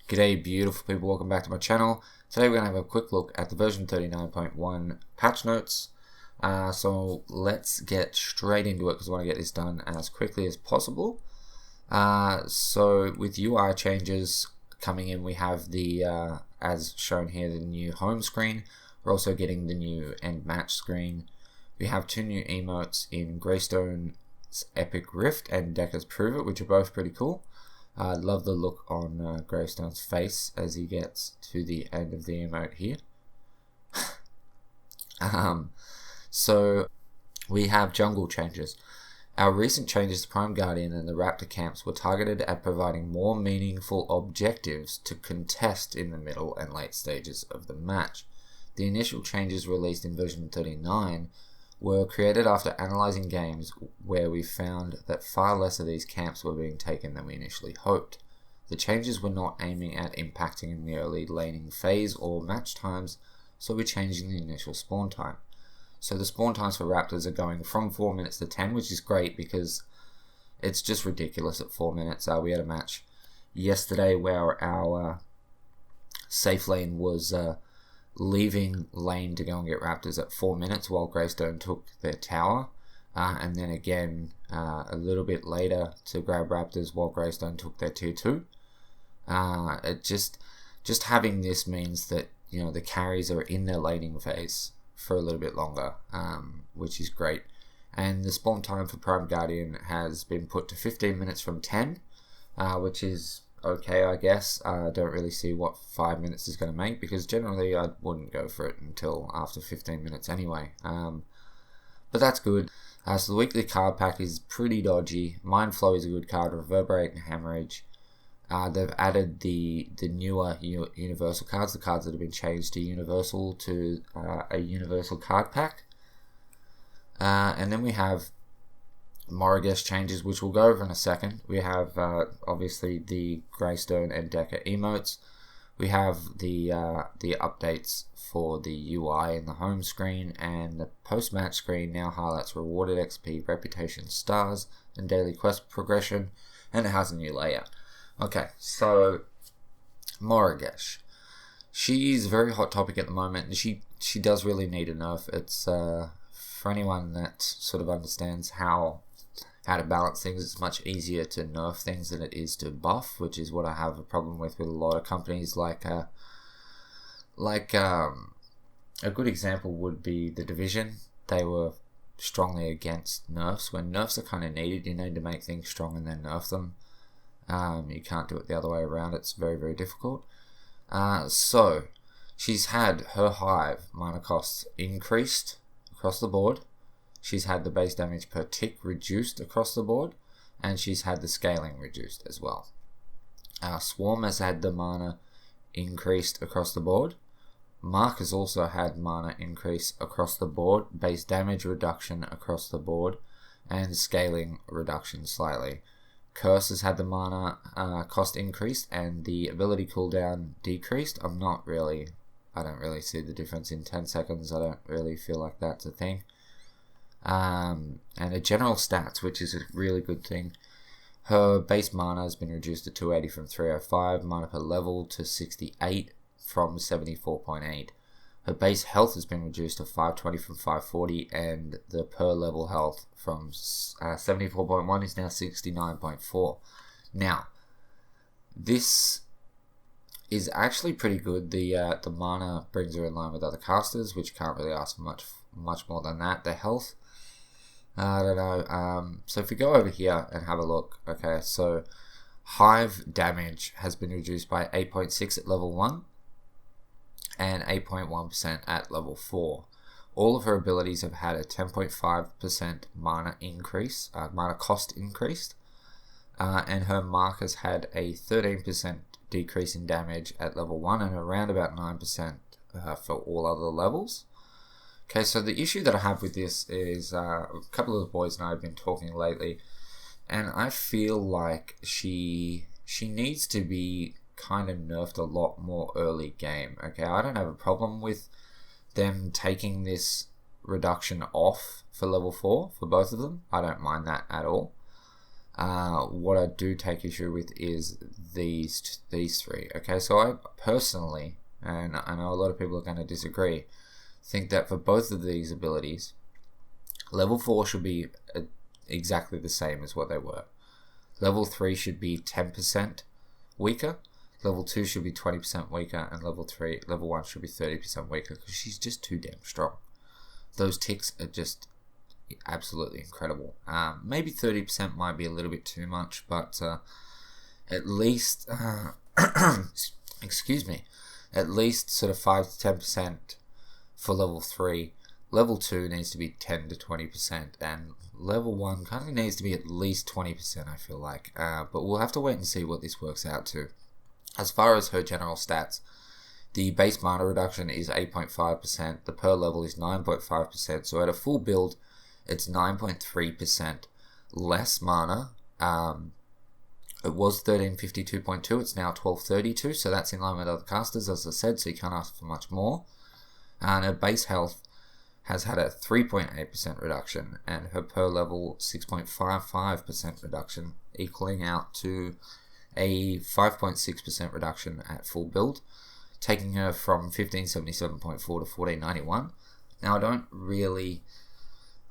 G'day beautiful people, welcome back to my channel. Today we're going to have a quick look at the version 39.1 patch notes. So let's get straight into it because I want to get this done as quickly as possible. So with UI changes coming in, we have the, as shown here, the new home screen. We're also getting the new end match screen. We have two new emotes in Greystone's Epic Rift and Dekka's Prove It, which are both pretty cool. I love the look on Greystone's face as he gets to the end of the emote here. So we have jungle changes. Our recent changes to Prime Guardian and the Raptor camps were targeted at providing more meaningful objectives to contest in the middle and late stages of the match. The initial changes released in version 39 were created after analysing games where we found that far less of these camps were being taken than we initially hoped. The changes were not aiming at impacting in the early laning phase or match times, so we're changing the initial spawn time. So the spawn times for Raptors are going from 4 minutes to 10, which is great because it's just ridiculous at 4 minutes. We had a match yesterday where our safe lane was leaving lane to go and get Raptors at 4 minutes while Greystone took their tower, and then again a little bit later to grab Raptors while Greystone took their tier 2. It just having this means that, you know, the carries are in their laning phase for a little bit longer, which is great. And the spawn time for Prime Guardian has been put to 15 minutes from 10, which is okay, I guess. I don't really see what 5 minutes is going to make, because generally I wouldn't go for it until after 15 minutes anyway. But that's good. So the weekly card pack is pretty dodgy. Mind Flow is a good card, Reverberate and Hemorrhage. They've added the newer universal cards, the cards that have been changed to universal, to a universal card pack. And then we have Morigesh changes, which we'll go over in a second. We have obviously the Greystone and Dekka emotes. We have the updates for the UI in the home screen, and the post-match screen now highlights rewarded XP, reputation stars, and daily quest progression, and it has a new layout. Okay, so Morigesh. She's a very hot topic at the moment, and she does really need a nerf. It's for anyone that sort of understands how to balance things, it's much easier to nerf things than it is to buff, which is what I have a problem with a lot of companies. Like a good example would be The Division. They were strongly against nerfs. When nerfs are kind of needed, you need to make things strong and then nerf them. You can't do it the other way around. It's very, very difficult. So she's had her Hive mana costs increased across the board. She's had the base damage per tick reduced across the board, and she's had the scaling reduced as well. Swarm has had the mana increased across the board. Mark has also had mana increase across the board, base damage reduction across the board, and scaling reduction slightly. Curse has had the mana cost increased and the ability cooldown decreased. I don't really see the difference in 10 seconds. I don't really feel like that's a thing. And her general stats, which is a really good thing. Her base mana has been reduced to 280 from 305, mana per level to 68 from 74.8. Her base health has been reduced to 520 from 540, and the per level health from 74.1 is now 69.4. Now, this is actually pretty good. The mana brings her in line with other casters, which can't really ask for much more than that. The health, I don't know. So if we go over here and have a look, okay, so Hive damage has been reduced by 8.6 at level 1 and 8.1% at level 4. All of her abilities have had a 10.5% mana increase, mana cost increased, and her mark has had a 13% decrease in damage at level 1 and around about 9% for all other levels. Okay, so the issue that I have with this is a couple of the boys and I have been talking lately, and I feel like she needs to be kind of nerfed a lot more early game. Okay, I don't have a problem with them taking this reduction off for level 4 for both of them. I don't mind that at all. What I do take issue with is these three. Okay, so I personally, and I know a lot of people are going to disagree, think that for both of these abilities, level 4 should be exactly the same as what they were. Level 3 should be 10% weaker. Level 2 should be 20% weaker, and level 1 should be 30% weaker, because she's just too damn strong. Those ticks are just absolutely incredible. Maybe 30% might be a little bit too much, but at least, excuse me, at least sort of 5 to 10% for level 3. Level 2 needs to be 10 to 20%, and level 1 kind of needs to be at least 20%, I feel like. But we'll have to wait and see what this works out to. As far as her general stats, the base mana reduction is 8.5%, the per level is 9.5%, so at a full build, it's 9.3% less mana. It was 1352.2, it's now 1232, so that's in line with other casters, as I said, so you can't ask for much more. And her base health has had a 3.8% reduction, and her per level 6.55% reduction, equaling out to a 5.6% reduction at full build, taking her from 1577.4 to 1491. Now, I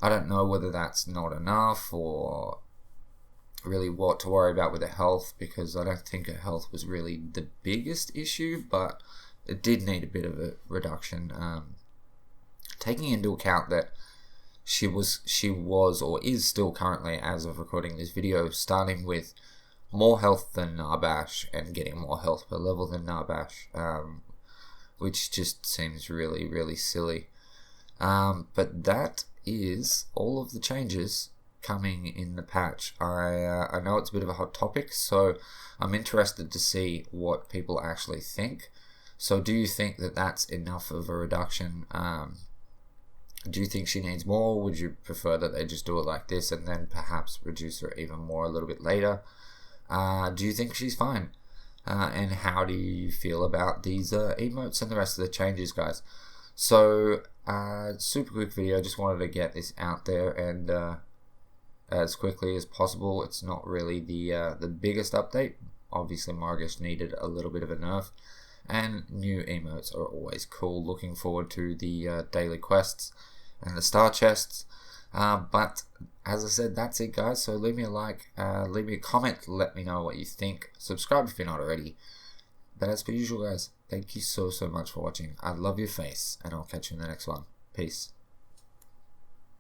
don't know whether that's not enough or really what to worry about with her health, because I don't think her health was really the biggest issue, but it did need a bit of a reduction. Taking into account that she was or is still currently, as of recording this video, starting with more health than Narbash and getting more health per level than Narbash, which just seems really, really silly. But that is all of the changes coming in the patch. I know it's a bit of a hot topic, so I'm interested to see what people actually think. So do you think that that's enough of a reduction? Do you think she needs more? Would you prefer that they just do it like this and then perhaps reduce her even more a little bit later? Do you think she's fine? And how do you feel about these emotes and the rest of the changes, guys? So, super quick video, just wanted to get this out there and as quickly as possible. It's not really the biggest update. Obviously, Margish needed a little bit of a nerf, and new emotes are always cool. Looking forward to the daily quests and the star chests. But as I said, that's it, guys. So leave me a like, leave me a comment, let me know what you think. Subscribe if you're not already. But as per usual, guys, thank you so much for watching. I love your face, and I'll catch you in the next one. Peace.